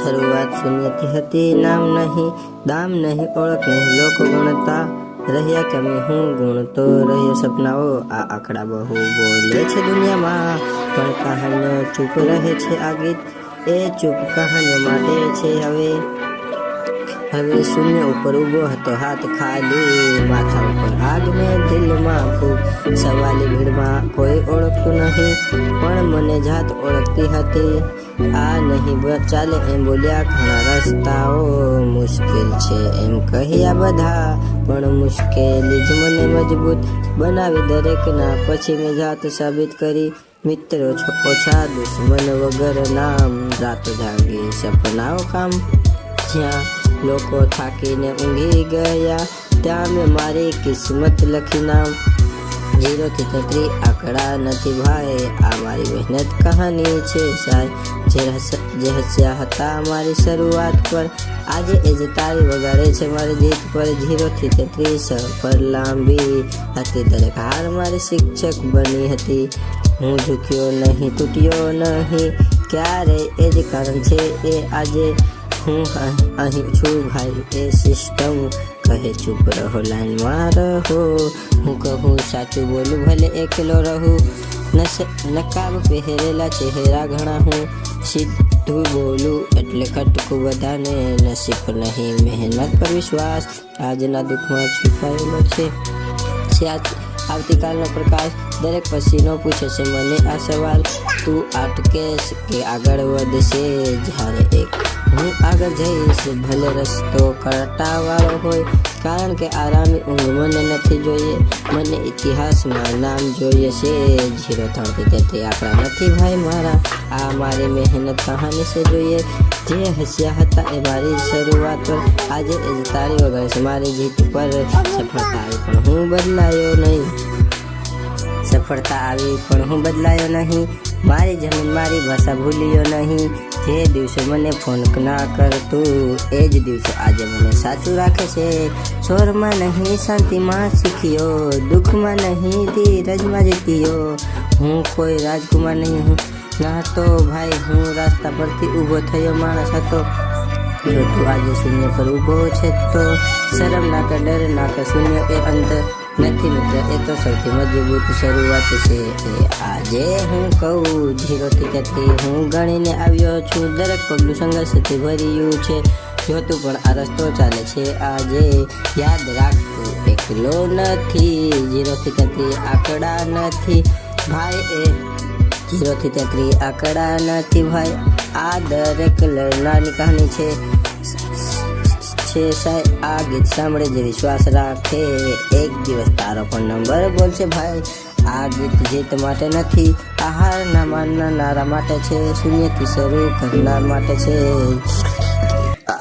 શરૂઆત શૂન્યથી હતી. નામ નહીં, દામ નહીં, ઓળખ નહીં, લોકો ગણતા રહ્યા કે અમે હું ગુણતો રહ્યો સપનાઓ. આ આંકડા બહુ બોલે છે દુનિયામાં, પણ કહાનીઓ ચૂપ રહે છે. આ ગીત એ ચૂપ કહાનીઓ માટે છે. હવે શૂન્ય ઉપર ઊભો હતો, હાથ ખાલી, માથા ઉપર આગ ને દિલમાં ફૂગ. સવાલી ભીડમાં કોઈ ઓળખતું નહીં, પણ મને જાત ઓળખતી હતી. આ નહીં ચાલે એમ બોલ્યા ઘણા રસ્તાઓ, મુશ્કેલ છે એમ કહ્યા બધા, પણ મુશ્કેલી જ મને મજબૂત બનાવી દરેકના. પછી મેં જાત સાબિત કરી, મિત્રો ઓછા, દુશ્મન વગર નામ. રાતો જાગી, સપનાઓ કામ. જ્યાં લોકો થાકીને ઊંઘી ગયા, ત્યાં મેં મારી કિસ્મત લખી નામ. 0 થી 33 આંકડા નથી ભાઈ, આ મારી મહેનત કહાની છે સાહેબ. જે હસ્યા હતા મારી શરૂઆત પર, આજે એ જ તાળી વગાડે છે મારી જીત પર. 0 થી 33 સફર લાંબી હતી, દરેક હાર મારી શિક્ષક બની હતી. હું ઝૂક્યો નહીં, તૂટ્યો નહીં ક્યારે, એ જ કારણ છે એ આજે હું અહીં છું ભાઈ. એ સિસ્ટમ કહે ચૂપ રહો, લાઈનમાં રહો. હું કહું સાચું બોલું, ભલે એકલો રહું. નકાબ પહેરેલા ચહેરા ઘણા, હું સીધું બોલું એટલે ખટકું બધાને. નસીબ નહીં, મહેનત પર વિશ્વાસ આજના દુઃખમાં છુપાયેલો છે. આવતીકાલનો પ્રકાશ દરેક પસીનો પૂછે છે મને આ સવાલ, તું અટકેશ કે આગળ વધશે? જ્યારે એક હું આગળ જઈશ, ભલે રસ્તો કટાવાળો હોય, કારણ કે આરામી ઊંઘ મને નથી જોઈએ. મને ઇતિહાસમાં નામ જોઈએ છે. 0 થી 33 આંકડા નથી ભાઈ મારા, આ મારી મહેનત કહાની છે જોઈએ. જે હસ્યા હતા એ મારી શરૂઆત પર, આજે એ જ તાળી વગાડે છે મારી જીત પર. સફળતા આવી પણ હું બદલાયો નહીં, સફળતા આવી પણ હું બદલાયો નહીં. મારી જમીન, મારી ભાષા ભૂલ્યો નહીં. જે દિવસે મને ફોન ના કરતું, એ જ દિવસે આજે મને સાચું રાખે છે. શોરમાં નહીં, શાંતિમાં શીખ્યો, દુઃખમાં નહીં, ધીરજમાં જીત્યો. હું કોઈ રાજકુમાર નહીં, હું ના હતો ભાઈ, હું રસ્તા પરથી ઊભો થયો માણસ હતો. જો તું આજે શૂન્ય પર ઊભો છે તો શરમ ના કર, ડર ના કર. શૂન્ય એ અંદર નથી મિત્ર, એ તો સૌથી મજબૂત શરૂઆત છે. આજે હું કહું 0 થી 33 હું ગણીને આવ્યો છું. દરેક પગલું સંઘર્ષથી ભર્યું છે. જો તું પણ આ રસ્તો ચાલે છે આજે, યાદ રાખ તું એકલો નથી. 0 થી 33 આંકડા નથી ભાઈ, એ 0 થી 33 આંકડા નથી ભાઈ. આ દરેક લડનારની કહાની છે સાહેબ. આ ગીત સાંભળે જે વિશ્વાસ રાખે, એક દિવસ તારો પણ નંબર બોલશે ભાઈ. આ ગીત જીત માટે નથી, આ હાર ના માનનારા માટે છે. શૂન્યથી શરૂ કરનાર માટે છે.